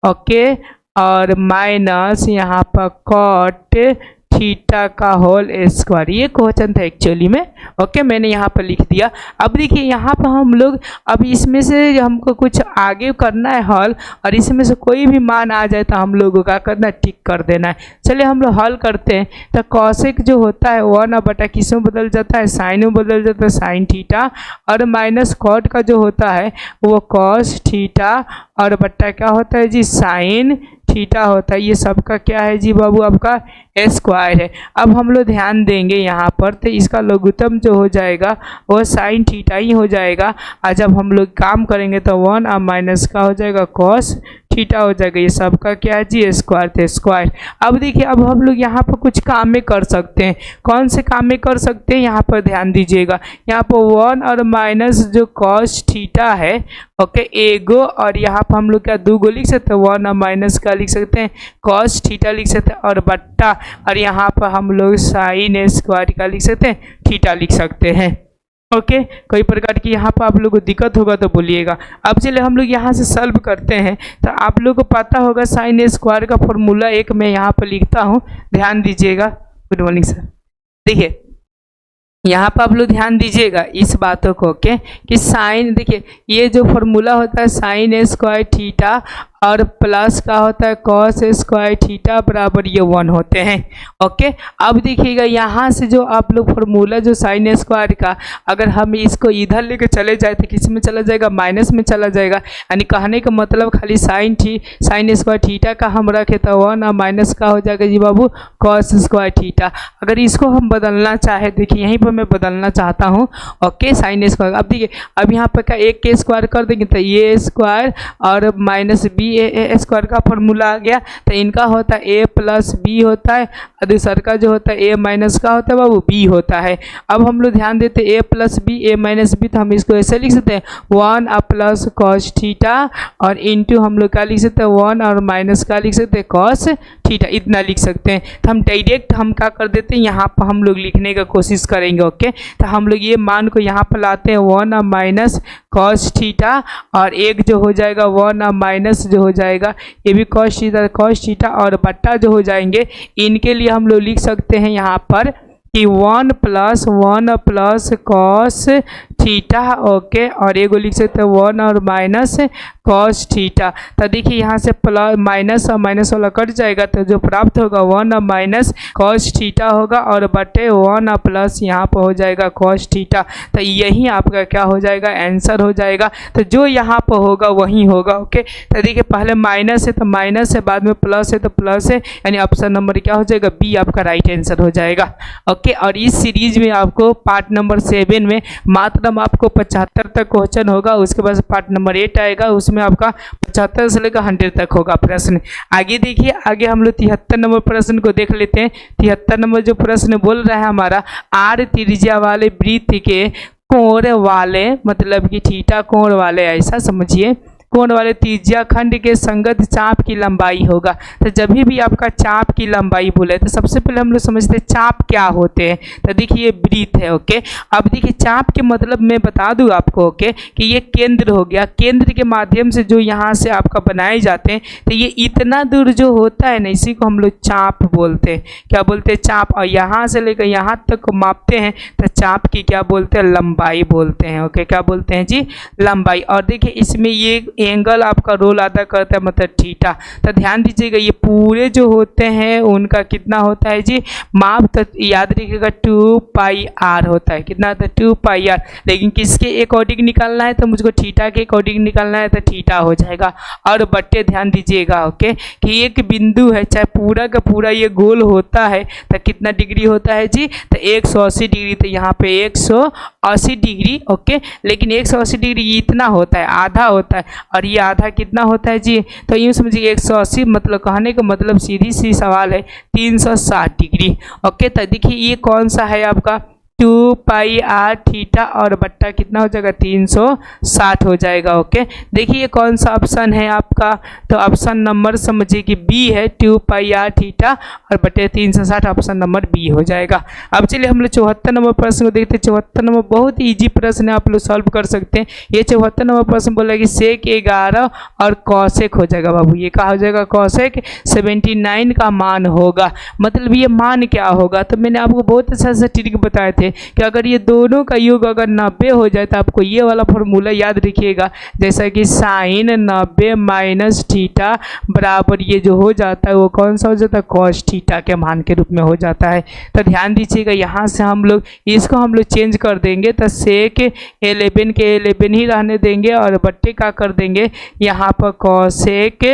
Speaker 1: ओके और माइनस यहाँ पर कॉट थीटा का होल स्क्वायर, ये क्वेश्चन था एक्चुअली में ओके, मैंने यहाँ पर लिख दिया। अब देखिए यहाँ पर हम लोग अब इसमें से हमको कुछ आगे करना है हल और इसमें से कोई भी मान आ जाए तो हम लोगों को क्या करना है टिक कर देना है। चलिए हम लोग हल करते हैं। तो कॉसेक जो होता है 1 बटा किस में बदल जाता है साइन में बदल जाता है साइन थीटा, और माइनस कॉट का जो होता है वो कॉस थीटा और बट्टा क्या होता है जी साइन थीटा होता है, ये सबका क्या है जी बाबू, आपका स्क्वायर है। अब हम लोग ध्यान देंगे यहाँ पर, तो इसका लघुत्तम जो हो जाएगा वो साइन थीटा ही हो जाएगा। और जब हम लोग काम करेंगे तो 1 और माइनस का हो जाएगा कॉस थीटा हो जाएगा। ये सबका क्या है जी, स्क्वायर थे स्क्वायर। अब देखिए, अब हम लोग यहाँ पर कुछ काम में कर सकते हैं। कौन से काम में कर सकते हैं, यहाँ पर ध्यान दीजिएगा। यहाँ पर 1 और माइनस जो कॉस थीटा है, ओके, एगो, और यहाँ पर हम लोग क्या दूगो लिख सकते हैं, 1 और माइनस का लिख सकते हैं, कॉस थीटा लिख सकते हैं, और बट्टा, और यहाँ पर हम लोग साइन स्क्वायर का लिख सकते हैं, थीटा लिख सकते हैं। ओके, कोई प्रकार की यहाँ पर आप लोग को दिक्कत होगा तो बोलिएगा। अब चलिए हम लोग यहाँ से सॉल्व करते हैं। तो आप लोग को पता होगा साइन स्क्वायर का फॉर्मूला एक मैं यहाँ पर लिखता हूँ, ध्यान दीजिएगा। Good morning sir. देखिए यहाँ पर आप लोग ध्यान दीजिएगा इस बातों को, ओके, कि साइन, देखिए ये जो फॉर्मूला होता है साइन स्क्वायर थीटा और प्लस का होता है कॉस स्क्वायर थीटा बराबर ये 1 होते हैं। ओके, अब देखिएगा यहाँ से जो आप लोग फॉर्मूला जो साइन स्क्वायर का, अगर हम इसको इधर लेके चले जाए तो किस में चला जाएगा, माइनस में चला जाएगा। यानी कहने का मतलब खाली साइन स्क्वायर थीटा का हम रखे तो 1 और माइनस का हो जाएगा जी बाबू कॉस स्क्वायर थीटा। अगर इसको हम बदलना चाहे, देखिए यहीं पर मैं बदलना चाहता हूँ, ओके, साइन स्क्वायर। अब देखिए, अब यहाँ पर क्या एक के स्क्वायर कर देंगे तो ये स्क्वायर और माइनस बी ए स्क्वायर का फॉर्मूला आ गया। तो इनका होता है ए प्लस बी होता है, और दूसर का जो होता है ए माइनस का होता है बाबू बी होता है। अब हम लोग ध्यान देते हैं ए प्लस बी ए माइनस बी, तो हम इसको ऐसे लिख सकते हैं 1 प्लस कॉस थीटा, और इंटू हम लोग क्या लिख सकते हैं 1 और माइनस का लिख सकते हैं कॉस थीटा, इतना लिख सकते हैं। तो हम डायरेक्ट हम क्या कर देते हैं, यहाँ पर हम लोग लिखने का कोशिश करेंगे। ओके, तो हम लोग ये मान को यहाँ पर लाते हैं 1 और माइनस कॉस थीटा, और एक जो हो जाएगा 1 और माइनस जो हो जाएगा ये भी कॉस थीटा और बट्टा जो हो जाएंगे। इनके लिए हम लोग लिख सकते हैं यहाँ पर कि 1 प्लस कॉस थीटा, ओके, और एगो लिख सकते हैं 1 और माइनस कॉस थीटा। तो देखिए यहाँ से प्लस माइनस और माइनस वाला कट जाएगा, तो जो प्राप्त होगा 1 और माइनस कॉस थीटा होगा, और बटे 1 और प्लस यहाँ पर हो जाएगा कॉस थीटा। तो यही आपका क्या हो जाएगा, आंसर हो जाएगा। तो जो यहाँ पर होगा वही होगा। ओके, तो देखिए पहले माइनस है तो माइनस है, बाद में प्लस है तो प्लस है, यानी ऑप्शन नंबर क्या हो जाएगा, बी आपका राइट आंसर हो जाएगा। ओके, और इस सीरीज में आपको पार्ट नंबर 7 में मात्र आपको 75 तक क्वेश्चन होगा। उसके बाद पार्ट नंबर 8 आएगा, उसमें आपका 75 से लेकर 100 तक होगा प्रश्न। आगे देखिए, आगे हम लोग 73 नंबर प्रश्न को देख लेते हैं। 73 नंबर जो प्रश्न बोल रहा है हमारा, आर त्रिज्या वाले वृत्त के कोण वाले, मतलब कि थीटा कोण वाले, ऐसा समझिए, कोण वाले त्रिज्या खंड के संगत चाप की लंबाई होगा। तो जब भी आपका चाप की लंबाई बोले तो सबसे पहले हम लोग समझते हैं चाप क्या होते हैं। तो देखिए वृत्त है, ओके। अब देखिए चाप के मतलब मैं बता दूं आपको, ओके, कि ये केंद्र हो गया। केंद्र के माध्यम से जो यहाँ से आपका बनाए जाते हैं, तो ये इतना दूर जो होता है ना, इसी को हम लोग चाप बोलते हैं। क्या बोलते हैं, चाप। और यहाँ से लेकर यहाँ तक मापते हैं तो चाप की क्या बोलते हैं, लंबाई बोलते हैं। ओके, क्या बोलते हैं जी, लंबाई। और देखिए इसमें ये एंगल आपका रोल अदा करता है, मतलब थीटा। तो ध्यान दीजिएगा ये पूरे जो होते हैं उनका कितना होता है जी, माप। तो याद रखिएगा 2 पाई आर होता है। कितना होता है, 2 पाई आर। लेकिन किसके अकॉर्डिंग निकालना है, तो मुझको थीटा के अकॉर्डिंग निकालना है, तो थीटा हो जाएगा। और बट्टे ध्यान दीजिएगा, ओके, कि एक बिंदु है, चाहे पूरा का पूरा ये गोल होता है तो कितना डिग्री होता है जी, तो 180 डिग्री। तो यहाँ पे 180 डिग्री, ओके। लेकिन 180 डिग्री इतना होता है, आधा होता है, और ये आधा कितना होता है जी, तो यूँ समझिए 180, मतलब कहने का मतलब सीधी सी सवाल है 360 डिग्री। ओके, तो देखिए ये कौन सा है आपका, 2 पाई आर थीटा, और बट्टा कितना हो जाएगा, 360 हो जाएगा। ओके, देखिए कौन सा ऑप्शन है आपका, तो ऑप्शन नंबर समझिए कि बी है, 2 पाई आर थीटा और बटे 360, ऑप्शन नंबर बी हो जाएगा। अब चलिए हम लोग 74 नंबर प्रश्न को देखते हैं। 74 नंबर बहुत ईजी प्रश्न है, आप लोग सॉल्व कर सकते हैं। ये 74 नंबर प्रश्न बोला कि सेक 11 और कॉसेक हो जाएगा बाबू। ये क्या हो जाएगा, कॉसेक 79 का मान होगा। मतलब ये मान क्या होगा, तो मैंने आपको बहुत अच्छा सा ट्रिक बताए थे है कि अगर ये दोनों का योग अगर 90 हो जाए तो आपको ये वाला फॉर्मूला याद रखिएगा, जैसा कि साइन 90 माइनस थीटा बराबर ये जो हो जाता है वो कौन सा हो जाता है, कॉस थीटा के मान के रूप में हो जाता है। तो ध्यान दीजिएगा यहाँ से हम लोग इसको हम लोग चेंज कर देंगे, तो सेक 11 के 11 ही रहने देंगे और बट्टे का कर देंगे यहाँ पर कॉसेक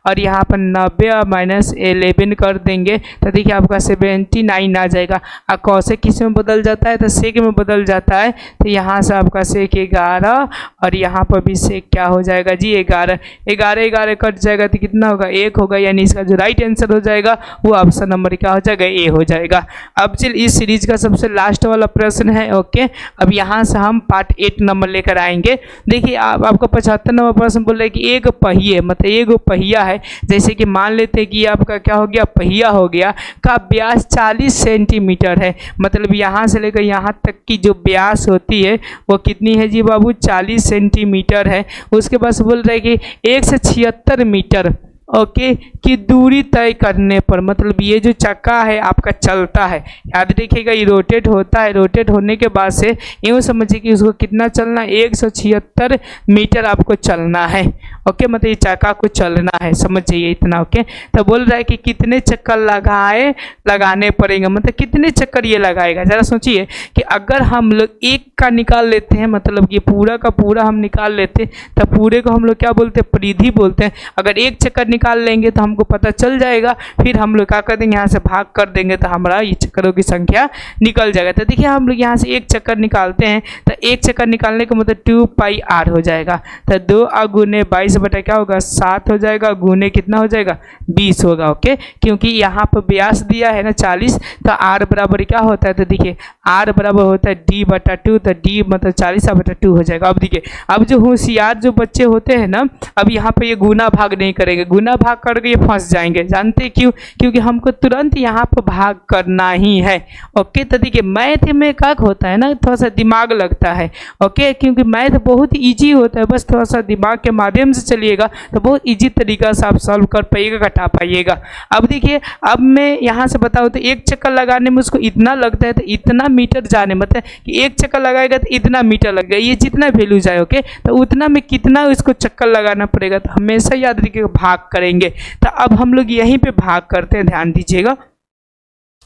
Speaker 1: और यहाँ पर 90 और माइनस 11 कर देंगे, तो देखिए आपका 79 आ जाएगा। और कॉसेक किस में बदल जाता है, तो सेक में बदल जाता है, तो यहाँ से आपका सेक 11 और यहाँ पर भी सेक क्या हो जाएगा जी 11 11 कट जाएगा तो कितना होगा 1 होगा, यानी इसका जो राइट आंसर हो जाएगा वो ऑप्शन नंबर क्या हो जाएगा ए हो जाएगा। अब चल इस सीरीज का सबसे लास्ट वाला प्रश्न है। ओके, अब यहाँ से हम पार्ट 8 नंबर लेकर आएंगे। देखिए आपका 75 नंबर प्रश्न बोल रहा है कि एक पहिए मतलब एक पहिया है, जैसे कि मान लेते हैं कि आपका क्या हो गया पहिया हो गया का व्यास 40 सेंटीमीटर है, मतलब यहाँ से लेकर यहाँ तक की जो व्यास होती है वो कितनी है जी बाबू 40 सेंटीमीटर है। उसके बाद बोल रहे हैं कि 176 मीटर ओके की दूरी तय करने पर, मतलब ये जो चक्का है आपका चलता है, याद रखिएगा ये रोटेट होता है, रोटेट होने के बाद से यूँ समझिए कि उसको कितना चलना है 176 मीटर आपको चलना है। ओके, मतलब ये चक्का को चलना है, समझ जाइए इतना। ओके, तो बोल रहा है कि कितने चक्कर लगाने पड़ेंगे, मतलब कितने चक्कर ये लगाएगा। ज़रा सोचिए कि अगर हम लोग एक का निकाल लेते हैं, मतलब ये पूरा का पूरा हम निकाल लेते हैं, तो पूरे को हम लोग क्या बोलते हैं परिधि बोलते हैं। अगर एक चक्कर निकाल लेंगे तो हमको पता चल जाएगा, फिर हम लोग क्या कर देंगे यहाँ से भाग कर देंगे तो हमारा ये चक्करों की संख्या निकल जाएगा। तो देखिए हम लोग यहाँ से एक चक्कर निकालते हैं, तो एक चक्कर निकालने का मतलब 2πr हो जाएगा, तो 2 गुने 22 बटा क्या होगा 7 हो जाएगा, गुने कितना हो जाएगा 20 होगा। ओके, क्योंकि यहाँ पर व्यास दिया है ना 40, तो r बराबर क्या होता है, तो देखिए r बराबर होता है d बटा 2, तो d मतलब 40 बटा 2 हो जाएगा। अब देखिए अब जो होशियार जो बच्चे होते हैं ना, अब यहाँ पे ये गुना भाग नहीं करेंगे, गुना भाग करके ये फंस जाएंगे। जानते क्यों? क्योंकि हमको तुरंत यहाँ पर भाग करना ही है। ओके, तो देखिए मैथ में क्या होता है ना, थोड़ा सा दिमाग लगता है। ओके, क्योंकि मैथ बहुत इजी होता है, बस थोड़ा सा दिमाग के माध्यम से चलिएगा तो बहुत इजी तरीका से आप सॉल्व कर पाइएगा, घटा पाइएगा। अब देखिए अब मैं यहाँ से बताऊँ तो एक चक्कर लगाने में उसको इतना लगता है, तो इतना मीटर जाने मतलब कि एक चक्कर लगाएगा तो इतना मीटर लगेगा, ये जितना वैल्यू जाए। ओके, तो उतना में कितना उसको चक्कर लगाना पड़ेगा, तो हमेशा याद रखिएगा भाग करेंगे। तो अब हम लोग यहीं पे भाग करते हैं, ध्यान दीजिएगा।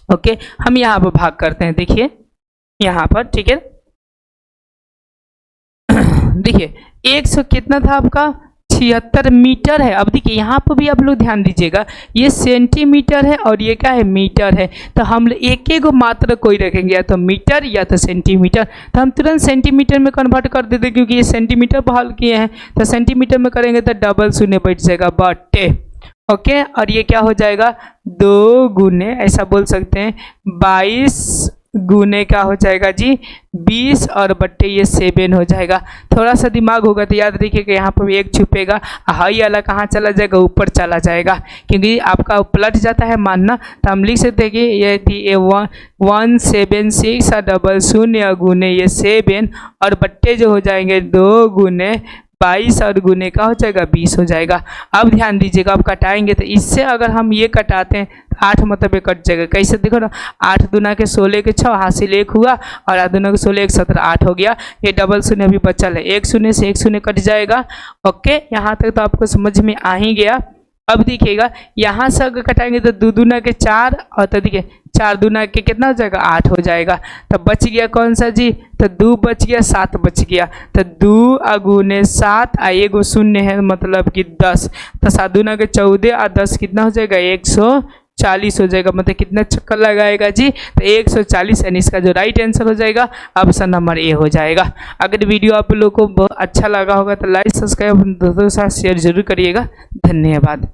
Speaker 1: ओके, हम यहाँ पर भाग करते हैं, देखिए यहाँ पर, ठीक है। देखिए 100 कितना था आपका 76 मीटर है। अब देखिए यहाँ पर भी आप लोग ध्यान दीजिएगा, ये सेंटीमीटर है और ये क्या है मीटर है, तो हम एक एक मात्रा कोई रखेंगे, या तो मीटर या तो सेंटीमीटर, तो हम तुरंत सेंटीमीटर में कन्वर्ट कर देते क्योंकि ये सेंटीमीटर पर हल किए हैं, तो सेंटीमीटर में करेंगे तो डबल शून्य बैठ जाएगा बटे। ओके, और ये क्या हो जाएगा 2 गुने ऐसा बोल सकते हैं 22 गुने क्या हो जाएगा जी 20 और बट्टे ये 7 हो जाएगा। थोड़ा सा दिमाग होगा तो याद रखिएगा यहाँ पर एक छुपेगा, हाई वाला कहाँ चला जाएगा ऊपर चला जाएगा, क्योंकि आपका पलट जाता है मानना। तो हम लिख सकते हैं कि ये थी 176 और डबल शून्य गुने ये 7 और बट्टे जो हो जाएंगे 2 गुने 22 और गुने का हो जाएगा 20 हो जाएगा। अब ध्यान दीजिएगा अब कटाएंगे तो इससे अगर हम ये कटाते हैं 8 मतलब ये कट जाएगा। कैसे देखो ना, 8 दूना के 16 के 6 हासिल 1 हुआ और 8 दूना के 16 1 17 8 हो गया। ये डबल शून्य अभी बचल है, 1 शून्य से 1 शून्य कट जाएगा। ओके, यहाँ तक तो आपको समझ में आ ही गया। अब देखिएगा यहाँ से अगर कटाएंगे तो 2 दूना के 4 और तो देखिए 4 दूना के कितना हो जाएगा 8 हो जाएगा। तो बच गया कौन सा जी, तो 2 बच गया 7 बच गया, तो 2 गुने 7 और 1 शून्य है मतलब कि 10, तो 7 दूना के 14 और 10 कितना हो जाएगा 140 हो जाएगा। मतलब कितना चक्कर लगाएगा जी, तो 140, यानी इसका जो राइट आंसर हो जाएगा ऑप्शन नंबर ए हो जाएगा। अगर वीडियो आप लोगों को बहुत अच्छा लगा होगा तो लाइक सब्सक्राइब दोस्तों के साथ शेयर जरूर करिएगा। धन्यवाद।